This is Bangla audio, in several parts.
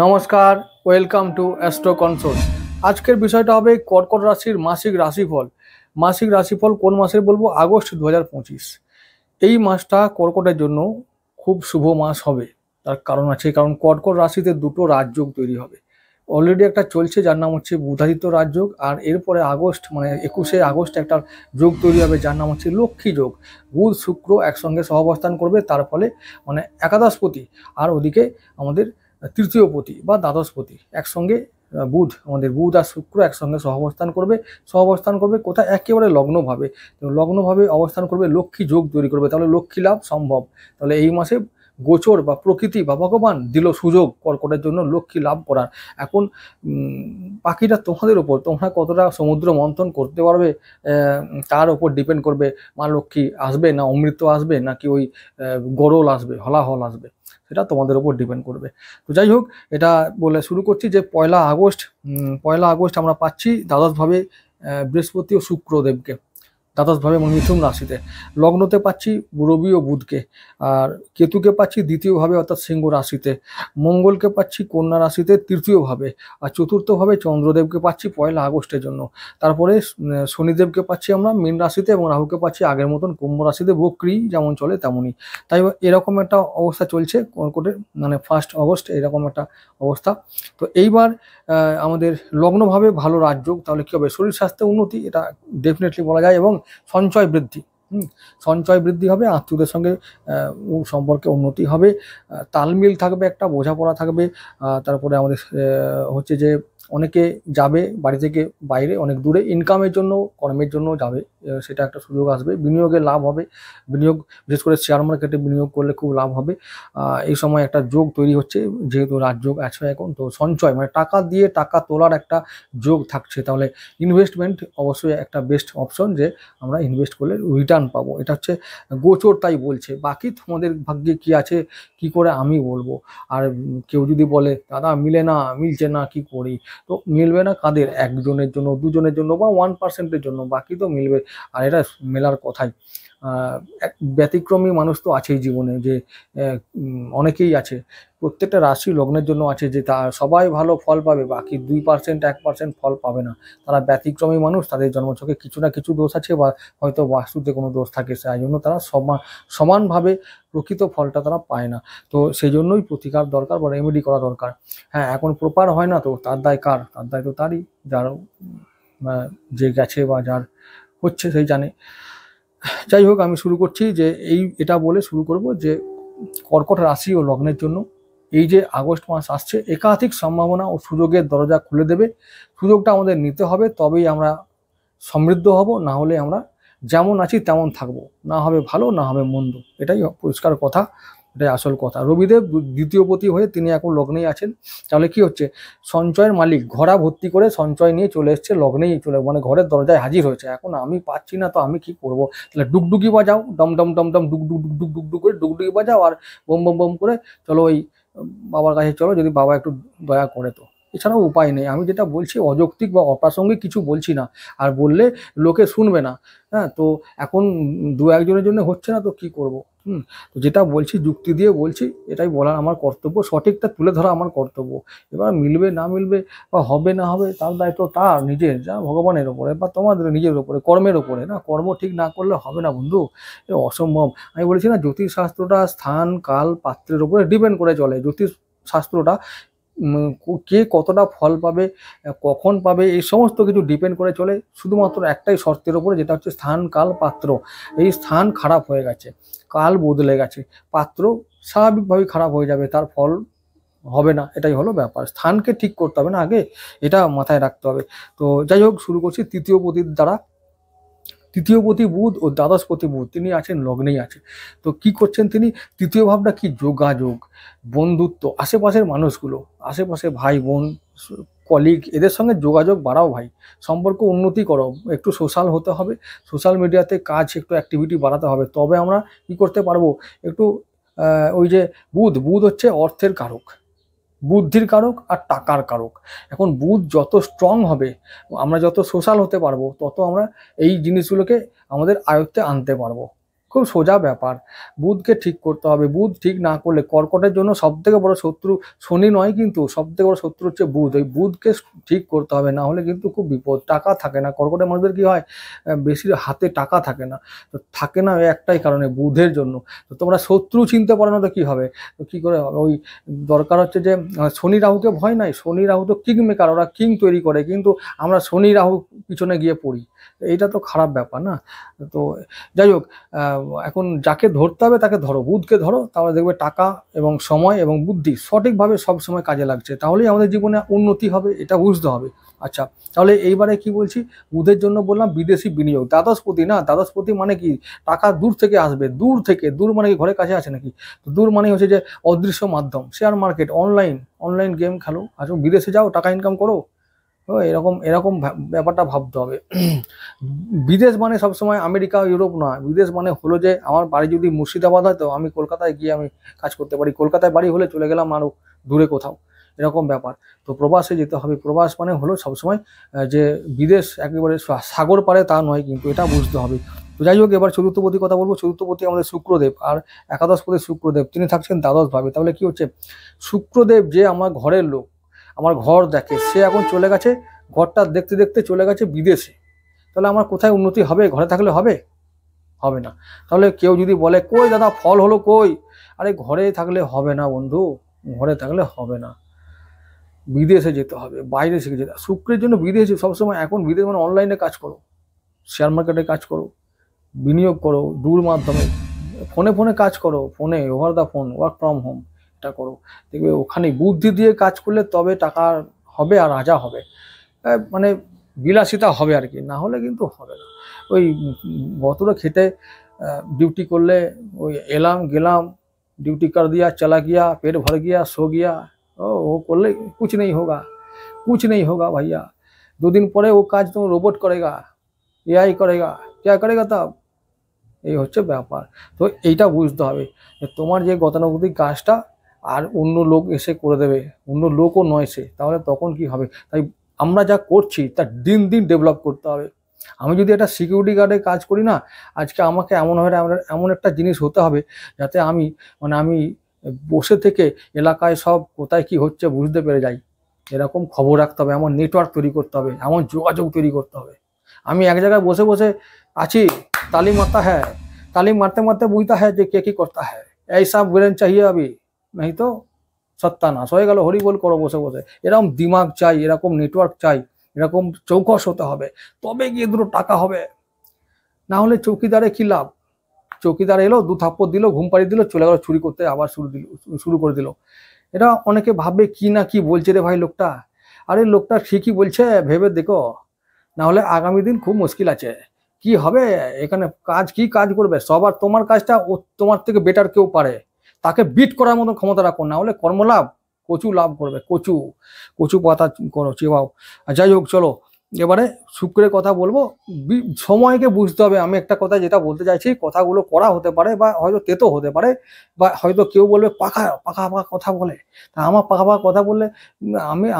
নমস্কার, ওয়েলকাম টু অ্যাস্ট্রো কনসোল। আজকের বিষয়টা হবে কর্কট রাশির মাসিক রাশিফল। মাসিক রাশিফল কোন মাসের বলবো? আগস্ট 2025। এই মাসটা কর্কটের জন্য খুব শুভ মাস হবে। তার কারণ আছে, কারণ কর্কট রাশিতে দুটো রাজযোগ তৈরি হবে। অলরেডি একটা চলছে যার নাম হচ্ছে বুধাদিত্য রাজযোগ, আর এরপরে আগস্ট মানে 21শে আগস্ট একটা যোগ তৈরি হবে যার নাম হচ্ছে লক্ষ্মী যোগ। বুধ শুক্র একসঙ্গে সহাবস্থান করবে, তার ফলে মানে একাদশপতি আর ওদিকে আমাদের তৃতীয়পতি বা দ্বাদশপতি একসঙ্গে আমাদের বুধ আর শুক্র একসঙ্গে সহাবস্থান করবে কোথায়? একেবারে লগ্নভাবে। তো লগ্নভাবে অবস্থান করবে, লক্ষ্মী যোগ তৈরি করবে, তাহলে লক্ষ্মী লাভ সম্ভব। তাহলে এই মাসে গোচর বা প্রকৃতি বা ভগবান দিল সুযোগ কর্কটের জন্য লক্ষ্মী লাভ করার। এখন বাকিটা তোমাদের ওপর, তোমরা কতটা সমুদ্র মন্থন করতে পারবে তার ওপর ডিপেন্ড করবে। মা লক্ষ্মী আসবে না অমৃত আসবে, নাকি ওই গরল আসবে, হলাহল আসবে, সেটা তোমাদের উপর ডিপেন্ড করবে। তো যাই হোক, এটা বলে শুরু করছি যে পয়লা আগস্ট আমরা পাচ্ছি দ্বাদশভাবে বৃহস্পতি ও শুক্রদেবকে, দ্বাদশভাবে মিথুন রাশিতে। লগ্নতে পাচ্ছি রবি ও বুধকে, আর কেতুকে পাচ্ছি দ্বিতীয়ভাবে অর্থাৎ সিংহ রাশিতে। মঙ্গলকে পাচ্ছি কন্যা রাশিতে তৃতীয়ভাবে, আর চতুর্থভাবে চন্দ্রদেবকে পাচ্ছি পয়লা আগস্টের জন্য। তারপরে শনিদেবকে পাচ্ছি আমরা মীন রাশিতে, এবং রাহুকে পাচ্ছি আগের মতন কুম্ভ রাশিতে, বক্রি যেমন চলে তেমনই। তাই এরকম একটা অবস্থা চলছে কর্কটের, মানে 1 আগস্ট এরকম একটা অবস্থা। তো এইবার আমাদের লগ্নভাবে ভালো রাজযোগ, তাহলে কী হবে? শরীর স্বাস্থ্যে উন্নতি, এটা ডেফিনেটলি বলা যায়, এবং সঞ্চয় বৃদ্ধি সঞ্চয় বৃদ্ধি হবে, আত্মীয়দের সঙ্গে সম্পর্কে উন্নতি হবে, তালমিল থাকবে, একটা বোঝাপড়া থাকবে। তারপরে আমাদের হচ্ছে যে অনেকে যাবে বাড়ি থেকে বাইরে, অনেক দূরে ইনকামের জন্য, কর্মের জন্য যাবে, সেটা একটা সুযোগ আসবে। বিনিয়োগে লাভ হবে, বিনিয়োগ বিশেষ করে শেয়ার মার্কেটে বিনিয়োগ করলে খুব লাভ হবে। এই সময় একটা যোগ তৈরি হচ্ছে, যেহেতু রাজযোগ আছে এখন, তো সঞ্চয় মানে টাকা দিয়ে টাকা তোলার একটা যোগ থাকছে। তাহলে ইনভেস্টমেন্ট অবশ্যই একটা বেস্ট অপশন, যে আমরা ইনভেস্ট করলে রিটার্ন পাবো, এটা হচ্ছে গোচর তাই বলছে। বাকি তোমাদের ভাগ্যে কি আছে কি করে আমি বলবো। আর কেউ যদি বলে দাদা মিলছে না কি করি, তো মিলবে না কাদের? একজনের জন্য, দুজনের জন্য, বা 1%-এর জন্য, বাকি তো মিলবে। আর এটা মেলার কথাই। ব্যতিক্রমী মানুষ তো আছেই জীবনে, যে অনেকেই আছে, প্রত্যেকটা রাশি লগ্নের জন্য আছে যে তা সবাই ভালো ফল পাবে, বাকি 2% 1% ফল পাবে না। তারা ব্যতিক্রমী মানুষ, তাদের জন্মছকে কিছু না কিছু দোষ আছে, বা হয়তো বাস্তুতে কোনো দোষ থাকে, সেই জন্য তারা সমানভাবে প্রকৃত ফলটা তারা পায় না। তো সেই জন্যই প্রতিকার দরকার বা রেমেডি করা দরকার। হ্যাঁ, এখন প্রপার হয় না, তো তার দায় কার? তার দায় তো তারই, যার যে গেছে বা যার হচ্ছে সেই জানে। যাই হোক, আমি শুরু করছি যে এটা বলে শুরু করব যে কর্কট রাশি ও লগ্নের জন্য এই যে আগস্ট মাস আসছে, একাধিক সম্ভাবনা ও সুযোগের দরজা খুলে দেবে। সুযোগটা আমাদের নিতে হবে, তবেই আমরা সমৃদ্ধ হব, না হলে আমরা যেমন আছি তেমন থাকবো, না হবে ভালো না হবে মন্দ। এটাই পরিষ্কার কথা, এটাই আসল কথা। রবিদেব দ্বিতীয়পতি হয়ে তিনি এখন লগ্নেই আছেন। তাহলে কি হচ্ছে? সঞ্চয়ের মালিক ঘোড়া ভর্তি করে সঞ্চয় নিয়ে চলে এসছে, লগ্নেই মানে ঘরের দরজায় হাজির হয়েছে। এখন আমি পাচ্ছি না, তো আমি কি করব? তাহলে ডুগডুগি বাজাও, ডম ডম ডম ডম ডুগ ডুগ ডুগ ডুগ ডুগ করে ডুগডুগি বাজাও, আর বম বম বম করে চলো ওই বাবার কাছে চলো, যদি বাবা একটু দয়া করে। তো এছাড়াও উপায় নেই। আমি যেটা বলছি অযৌক্তিক বা অপ্রাসঙ্গিক কিছু বলছি না, আর বললে লোকে শুনবে না। হ্যাঁ, তো এখন 2-1 জনের জন্য হচ্ছে না, তো কি করব? তো যেটা বলছি যুক্তি দিয়ে বলছি, এটাই বলার আমার কর্তব্য, সঠিকটা তুলে ধরা আমার কর্তব্য। এবার মিলবে না মিলবে বা হবে না হবে, তার দায়িত্ব তার নিজের, যা ভগবানের ওপরে বা তোমাদের নিজের ওপরে, কর্মের ওপরে। না, কর্ম ঠিক না করলে হবে না বন্ধু, এ অসম্ভব। আমি বলেছি না, জ্যোতিষশাস্ত্রটা স্থান কাল পাত্রের উপরে ডিপেন্ড করে চলে। জ্যোতিষশাস্ত্রটা কে কতটা ফল পাবে, কখন পাবে, এই সমস্ত কিছু ডিপেন্ড করে চলে শুধুমাত্র একটাই শর্তের উপরে, যেটা হচ্ছে স্থান কাল পাত্র। এই স্থান খারাপ হয়ে গেছে, কাল বদলে গেছে, পাত্র স্বাভাবিকভাবেই খারাপ হয়ে যাবে, তার ফল হবে না। এটাই হলো ব্যাপার, স্থানকে ঠিক করতে হবে না আগে, এটা মাথায় রাখতে হবে। তো যাই হোক, শুরু করছি তৃতীয়পতির দ্বারা। তৃতীয়পতি বুধ ও দ্বাদশপতি বুধ, তিনি আছেন লগ্নেই আছে। তো কি করছেন তিনি? তৃতীয় ভাবটা কি? যোগাযোগ, বন্ধুত্ব, আশেপাশের মানুষগুলো, আশেপাশে ভাই বোন, কলিগ, এদের সঙ্গে যোগাযোগ বাড়াও ভাই, সম্পর্ক উন্নতি করো, একটু সোশ্যাল হতে হবে, সোশ্যাল মিডিয়াতে কাজ, একটু অ্যাক্টিভিটি বাড়াতে হবে, তবে আমরা কি করতে পারবো? একটু ওই যে বুধ হচ্ছে অর্থের কারক, বুদ্ধির কারক আর টাকার কারক। এখন বুধ যত স্ট্রং হবে, আমরা যত সোশ্যাল হতে পারবো, তত আমরা এই জিনিসগুলোকে আমাদের আয়ত্তে আনতে পারবো। খুব সোজা ব্যাপার। বুধকে ঠিক করতে হবে, বুধ ঠিক না করলে কর্কটের জন্য সবথেকে বড় শত্রু শনি নয়, কিন্তু সবথেকে বড় শত্রু হচ্ছে বুধ। ওই বুধকে ঠিক করতে হবে, না হলে কিন্তু খুব বিপদ। টাকা থাকে না, কর্কটের মানুষদের কি হয়, বেশি হাতে টাকা থাকে না। তো থাকে না ওই একটাই কারণে, বুধের জন্য। তো তোমরা শত্রু চিনতে পারো না তো কি হবে, তো কি করে হবে? ওই দরকার হচ্ছে যে শনি রাহুকে ভয় নাই, শনি রাহু তো কিং মেকার, ওরা কিং তৈরি করে, কিন্তু আমরা শনি রাহু পিছনে গিয়ে পড়ি। এইটা তো খারাপ ব্যাপার না। তো যাই হোক, এখন যাকে ধরতে হবে তাকে ধরো, বুধকে ধরো, তাহলে দেখবে টাকা এবং সময় এবং বুদ্ধি সঠিকভাবে সব সময় কাজে লাগছে, তাহলেই আমাদের জীবনে উন্নতি হবে, এটা বুঝতে হবে। আচ্ছা, তাহলে এইবারে কি বলছি, বুধের জন্য বললাম বিদেশি বিনিয়োগ, দ্বাদশপতি না, দ্বাদশপতি মানে কি, টাকা দূর থেকে আসবে, দূর থেকে, দূর মানে কি ঘরের কাছে আছে নাকি? তো দূর মানে হচ্ছে যে অদৃশ্য মাধ্যম, শেয়ার মার্কেট, অনলাইন গেম খেলো, আচ্ছা বিদেশে যাও, টাকা ইনকাম করো। এরকম এরকম ব্যাপারটা ভাবতে হবে। বিদেশ মানে সবসময় আমেরিকা ইউরোপ না, বিদেশ মানে হলো যে আমার বাড়ি যদি মুর্শিদাবাদ হয়, তো আমি কলকাতায় গিয়ে আমি কাজ করতে পারি, কলকাতায় বাড়ি হলে চলে গেলাম আরও দূরে কোথাও, এরকম ব্যাপার। তো প্রবাসে যেতে হবে, প্রবাস মানে হলো সবসময় যে বিদেশ একেবারে সাগর পারে তা নয়, কিন্তু এটা বুঝতে হবে। তো যাই হোক, এবার চতুর্থপতি কথা বলবো। চতুর্থপতি আমাদের শুক্রদেব, আর একাদশপতি শুক্রদেব, তিনি থাকছেন দ্বাদশভাবে। তাহলে কি হচ্ছে, শুক্রদেব যে আমার ঘরের লোক, আমার ঘর দেখে, সে এখন চলে গেছে, ঘরটা দেখতে দেখতে চলে গেছে বিদেশে। তাহলে আমার কোথায় উন্নতি হবে? ঘরে থাকলে হবে? হবে না। তাহলে কেউ যদি বলে কই দাদা ফল হলো কই, আরে ঘরে থাকলে হবে না বন্ধু, ঘরে থাকলে হবে না, বিদেশে যেতে হবে, বাইরে শিখে যেতে। শুক্রের জন্য বিদেশে সবসময়, এখন বিদেশ মানে অনলাইনে কাজ করো, শেয়ার মার্কেটে কাজ করো, বিনিয়োগ করো, দূর মাধ্যমে ফোনে ফোনে কাজ করো, ফোনে over the phone, work from home, এটা করো। দেখবে ওখানে বুদ্ধি দিয়ে কাজ করলে তবে টাকা হবে আর রাজা হবে, মানে বিলাসিতা হবে আর কি, না হলে কিন্তু হবে না। ওই গতটা খেটে ডিউটি করলে, ওই এলাম গেলাম, ডিউটি कर दिया चला गया, पेट भर गया सो गया, वो করলে कुछ नहीं होगा, कुछ नहीं होगा भैया। 2 दिन পরে वो কাজ तो रोबोट करेगा, एआई करेगा, क्या करेगा तब? এই হচ্ছে ব্যাপার। তো এইটা বুঝতে হবে যে তোমার যে গতানুগতিক কাজটা আর অন্য লোক এসে করে দেবে, অন্য লোকও নয় সে, তাহলে তখন কি হবে? তাই আমরা যা করছি তা দিন দিন ডেভেলপ করতে হবে। আমি যদি একটা সিকিউরিটি গার্ডে কাজ করি না, আজকে আমাকে এমন একটা জিনিস হতে হবে যাতে আমি বসে থেকে এলাকায় সব কোথায় কি হচ্ছে বুঝতে পেরে যাই, এরকম খবর রাখতে হবে, এমন নেটওয়ার্ক তৈরি করতে হবে, এমন যোগাযোগ তৈরি করতে হবে। আমি এক জায়গায় বসে বসে আছি, ताली मारता है, ताली मारते मारते बुझता है যে কে কি করता है, ऐसा ब्रेन चाहिए अभी, नहीं तो সত্যানাশ হয়ে গেল, হরি বল করো বসে বসে। এরকম দিমাগ চাই, এরকম নেটওয়ার্ক চাই, এরকম চৌকস হতে হবে, তবে গিয়ে দুটো টাকা হবে। না হলে চৌকিদারে কি লাভ? চৌকিদার এলো, 2 থাপ্পড় দিল, ঘুম পাড়িয়ে দিল, চলে গেল চুরি করতে, আবার শুরু করে দিল। এটা অনেকে ভাববে কি না কি বলছে রে ভাই লোকটা, আরে লোকটা ঠিকই বলছে, ভেবে দেখো, না হলে আগামী দিন খুব মুশকিল আছে। কি হবে এখানে, কাজ করবে সব, আর তোমার কাজটা ও তোমার থেকে বেটার কেউ পারে, তাকে বিট করার মতো ক্ষমতা রাখো, না হলে কর্মলাভ কচু লাভ করবে, কচু কচু পাতা করো চিবাও। আর যাই হোক, চলো এবারে শুক্রের কথা বলবো। সময়কে বুঝতে হবে। আমি একটা কথা যেটা বলতে চাইছি, কথাগুলো করা হতে পারে বা হয়তো তেতো হতে পারে, বা হয়তো কেউ বলবে পাকা পাকা পাকা কথা বলে, তা আমার পাকা পাকা কথা বললে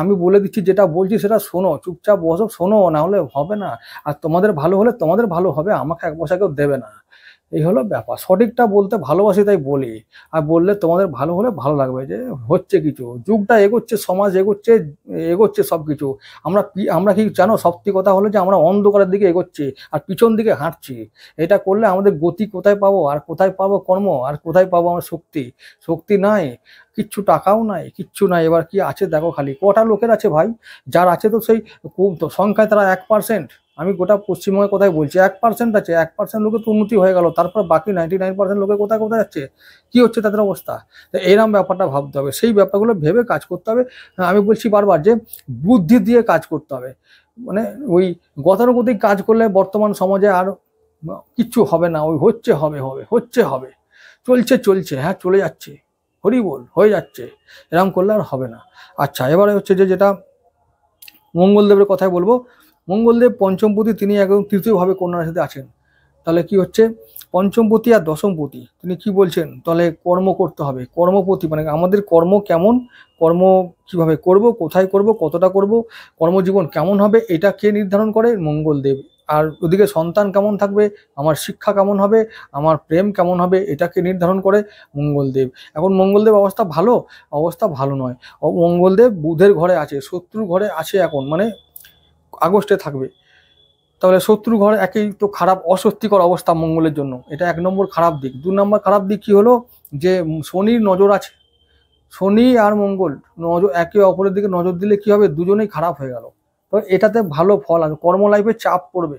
আমি বলে দিচ্ছি, যেটা বলছি সেটা শোনো, চুপচাপ বসো শোনো, না হলে হবে না। আর তোমাদের ভালো হলে তোমাদের ভালো হবে, আমাকে 1 পয়সা কেউ দেবে না, এই হলো ব্যাপার। সঠিকটা বলতে ভালোবাসি তাই বলি, আর বললে তোমাদের ভালো হলে ভালো লাগবে যে হচ্ছে কিছু, যুগটা এগোচ্ছে, সমাজ এগোচ্ছে সব কিছু। আমরা কি জানো, সত্যি কথা হলো যে আমরা অন্ধকারের দিকে এগোচ্ছি আর পিছন দিকে হাঁটছি। এটা করলে আমাদের গতি কোথায় পাবো, আর কোথায় পাবো কর্ম, আর কোথায় পাবো আমার শক্তি নাই, কিচ্ছু টাকাও নাই, কিচ্ছু নাই। এবার কি আছে দেখো, খালি কটা লোকের আছে ভাই, যার আছে তো সেই খুব সংখ্যায় তারা 1%। আমি গোটা পশ্চিমবঙ্গের কথাই বলছি, 1% আছে, 1% লোকের তো উন্নতি হয়ে গেল, তারপর বাকি 99% লোকের কোথায় কোথায় যাচ্ছে, কি হচ্ছে তাদের অবস্থা? তো এইরকম ব্যাপারটা ভাবতে হবে, সেই ব্যাপারগুলো ভেবে কাজ করতে হবে। আমি বলছি বারবার যে বুদ্ধি দিয়ে কাজ করতে হবে, মানে ওই গতানুগতিক কাজ করলে বর্তমান সমাজে আর কিচ্ছু হবে না, ওই হবে চলছে, হ্যাঁ চলে যাচ্ছে, হরি বল হয়ে যাচ্ছে, এরকম করলে আর হবে না। আচ্ছা, এবারে হচ্ছে যেটা মঙ্গলদেবের কথাই বলবো। মঙ্গলদেব পঞ্চমপতি, তিনি একদম তৃতীয়ভাবে কন্যা রাশিতে আছেন। তাহলে কি হচ্ছে, পঞ্চমপতি আর দশমপতি, তিনি কি বলছেন, তাহলে কর্ম করতে হবে। কর্মপতি মানে আমাদের কর্ম কেমন, কর্ম কিভাবে করব, কোথায় করব, কতটা করব, কর্মজীবন কেমন হবে, এটা কে নির্ধারণ করে? মঙ্গলদেব। আর ওদিকে সন্তান কেমন থাকবে, আমার শিক্ষা কেমন হবে, আমার প্রেম কেমন হবে, এটাকে নির্ধারণ করে মঙ্গলদেব। এখন মঙ্গলদেব অবস্থা ভালো নয়। মঙ্গলদেব বুধের ঘরে আছে, শত্রুর ঘরে আছে এখন, মানে আগস্টে থাকবে। তাহলে শত্রু ঘর একই তো খারাপ, অস্বস্তিকর অবস্থা মঙ্গলের জন্য, এটা 1 নম্বর খারাপ দিক। 2 নম্বর খারাপ দিক কি হলো, যে শনির নজর আছে। শনি আর মঙ্গল নজর একে অপরের দিকে নজর দিলে কি হবে, দুজনেই খারাপ হয়ে গেল। তো এটাতে ভালো ফল আছে, কর্ম লাইফে চাপ পড়বে,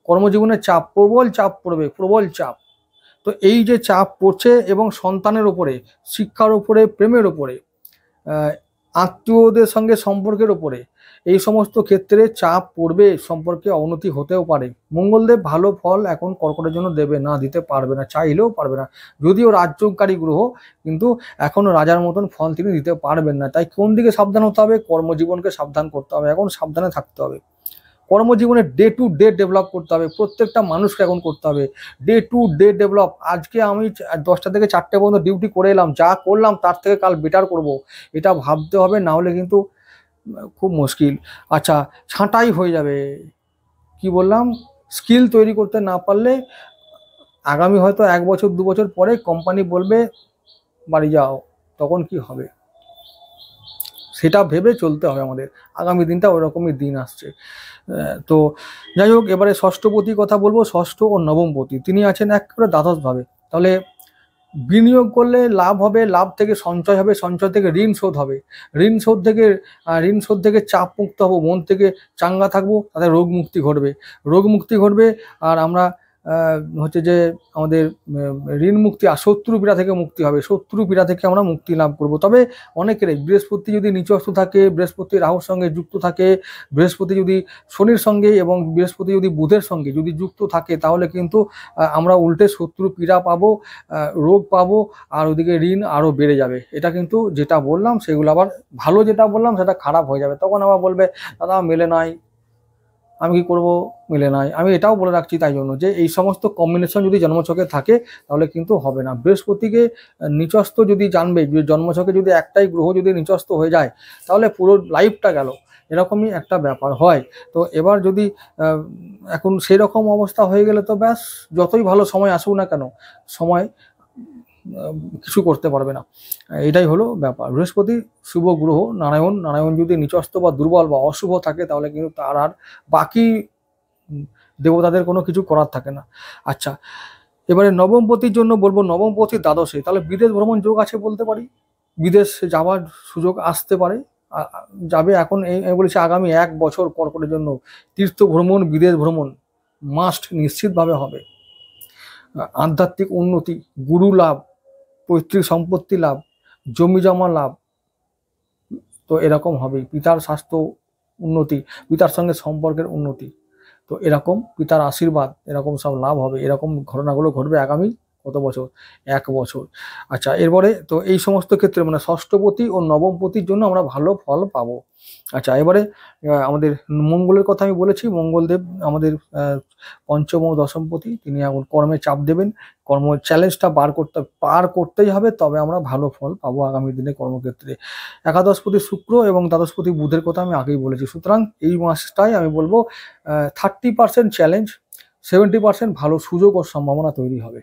কর্মজীবনে চাপ, প্রবল চাপ পড়বে, প্রবল চাপ। তো এই যে চাপ পড়ছে, এবং সন্তানের ওপরে, শিক্ষার ওপরে, প্রেমের ওপরে, আত্মীয়দের সঙ্গে সম্পর্কের ওপরে, এই সমস্ত ক্ষেত্রে চাপ পড়বে, সম্পর্কে অবনতি হতেও পারে। মঙ্গলদেব ভালো ফল এখন কর্কটের জন্য দেবে না, দিতে পারবে না, চাইলেও পারবে না। যদিও রাজ্যকারী গ্রহ, কিন্তু এখনো রাজার মতন ফল তিনি দিতে পারবেন না। তাই কোন দিকে সাবধান হতে হবে, কর্মজীবনকে সাবধান করতে হবে, এখন সাবধানে থাকতে হবে। কর্মজীবনে ডে টু ডে ডেভেলপ করতে হবে, প্রত্যেকটা মানুষকে এখন করতে হবে ডে টু ডে ডেভেলপ। আজকে আমি 10টা থেকে 4টে পর্যন্ত ডিউটি করে এলাম, যা করলাম তার থেকে কাল বেটার করব, এটা ভাবতে হবে, না হলে কিন্তু খুব মুশকিল। আচ্ছা, ছাঁটাই হয়ে যাবে। কি বললাম, স্কিল তৈরি করতে না পারলে আগামী হয়তো 1 বছর 2 বছর পরে কোম্পানি বলবে বাড়ি যাও, তখন কি হবে, সেটা ভেবে চলতে হবে আমাদের। আগামী দিনটা ওরকমই দিন আসছে। তো যাই হোক, এবারে ষষ্ঠপতি কথা বলবো। ষষ্ঠ ও নবমপতি তিনি আছেন একেবারে দ্বাদশভাবে। তাহলে বিনিয়োগ করলে লাভ হবে, লাভ থেকে সঞ্চয় হবে, সঞ্চয় থেকে ঋণ শোধ হবে, ঋণ শোধ থেকে চাপ মুক্ত হবো, মন থেকে চাঙ্গা থাকবো, তাতে রোগ মুক্তি ঘটবে। আর আমরা হচ্ছে যে আমাদের ঋণ মুক্তি আর শত্রু পীড়া থেকে মুক্তি হবে, শত্রু পীড়া থেকে আমরা মুক্তি লাভ করব। তবে অনেকেরই বৃহস্পতি যদি নিচস্থ থাকে, বৃহস্পতি রাহুর সঙ্গে যুক্ত থাকে, বৃহস্পতি যদি শনির সঙ্গে এবং বৃহস্পতি যদি বুধের সঙ্গে যদি যুক্ত থাকে, তাহলে কিন্তু আমরা উল্টে শত্রু পীড়া পাবো, রোগ পাবো, আর ওদিকে ঋণ আরও বেড়ে যাবে। এটা কিন্তু যেটা বললাম সেগুলো আবার ভালো, যেটা বললাম সেটা খারাপ হয়ে যাবে। তখন আবার বলবে দাদা মেলে নাই, আমি কি করব, মিলে নাই। আমি এটাও বলে রাখছি তাই জন্য, যে এই সমস্ত কম্বিনেশন যদি জন্মছকে থাকে তাহলে কিন্তু হবে না। বৃহস্পতিকে নিচস্থ যদি জানবে, জন্মছকে যদি একটাই গ্রহ যদি নিচস্থ হয়ে যায়, তাহলে পুরো লাইফটা গেল, এরকমই একটা ব্যাপার হয়। তো এবার যদি এখন সেই রকম অবস্থা হয়ে গেলে তো ব্যাস, যতই ভালো সময় আসুক না কেন, সময় কিছু করতে পারবে না। এটাই হলো ব্যাপার। বৃহস্পতি শুভ গ্রহ, নারায়ণ যদি নিচস্থ বা দুর্বল বা অশুভ থাকে, তাহলে কিন্তু তার আর বাকি দেবতাদের কোনো কিছু করার থাকে না। আচ্ছা, এবারে নবমপতির জন্য বলবো, নবমপতি দ্বাদশে, তাহলে বিদেশ ভ্রমণ যোগ আছে বলতে পারি, বিদেশ যাওয়ার সুযোগ আসতে পারে, যাবে। এখন এই বলেছি আগামী 1 বছর কর্কটের জন্য তীর্থ ভ্রমণ, বিদেশ ভ্রমণ মাস্ট, নিশ্চিতভাবে হবে। আধ্যাত্মিক উন্নতি, গুরু লাভ, পৈতৃক সম্পত্তি লাভ, জমি জমা লাভ, তো এরকম হবেই। পিতার স্বাস্থ্য উন্নতি, পিতার সঙ্গে সম্পর্কের উন্নতি, তো এরকম পিতার আশীর্বাদ, এরকম সব লাভ হবে। এরকম ঘটনাগুলো ঘটবে আগামী কত বছর, 1 বছর। আচ্ছা, এরপরে তো এই সমস্ত ক্ষেত্রে মানে ষষ্ঠপতি ও নবমপতির জন্য আমরা ভালো ফল পাবো। আচ্ছা, এবারে আমাদের মঙ্গলের কথা আমি বলেছি। মঙ্গলদেব আমাদের পঞ্চম ও দশমপতি, তিনি এখন কর্মে চাপ দেবেন, কর্ম চ্যালেঞ্জটা পার করতেই হবে, তবে আমরা ভালো ফল পাবো আগামী দিনে কর্মক্ষেত্রে। একাদশপতি শুক্র এবং দ্বাদশপতি বুধের কথা আমি আগেই বলেছি। সুতরাং এই মাসটাই আমি বলবো 30% চ্যালেঞ্জ, 70% ভালো সুযোগ ও সম্ভাবনা তৈরি হবে।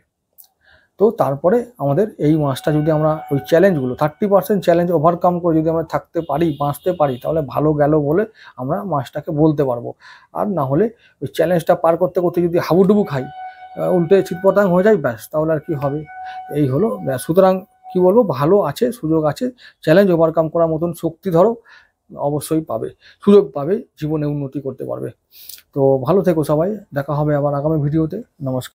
তো তারপরে আমাদের এই মাসটা যদি আমরা ওই চ্যালেঞ্জগুলো 30% চ্যালেঞ্জ ওভারকাম করে যদি আমরা থাকতে পারি, বাঁচতে পারি, তাহলে ভালো গেল বলে আমরা মাসটাকে বলতে পারবো। আর না হলে ওই চ্যালেঞ্জটা পার করতে করতে যদি হাবুডুবু খাই, উল্টে ছিটপটাং হয়ে যায়, ব্যাস, তাহলে আর কি হবে। এই হলো ব্যাস। সুতরাং কি বলবো, ভালো আছে, সুযোগ আছে, চ্যালেঞ্জ ওভারকাম করার মতন শক্তি ধরো, অবশ্যই পাবে, সুযোগ পাবে, জীবনে উন্নতি করতে পারবে। তো ভালো থেকো সবাই, দেখা হবে আবার আগামী ভিডিওতে। নমস্কার।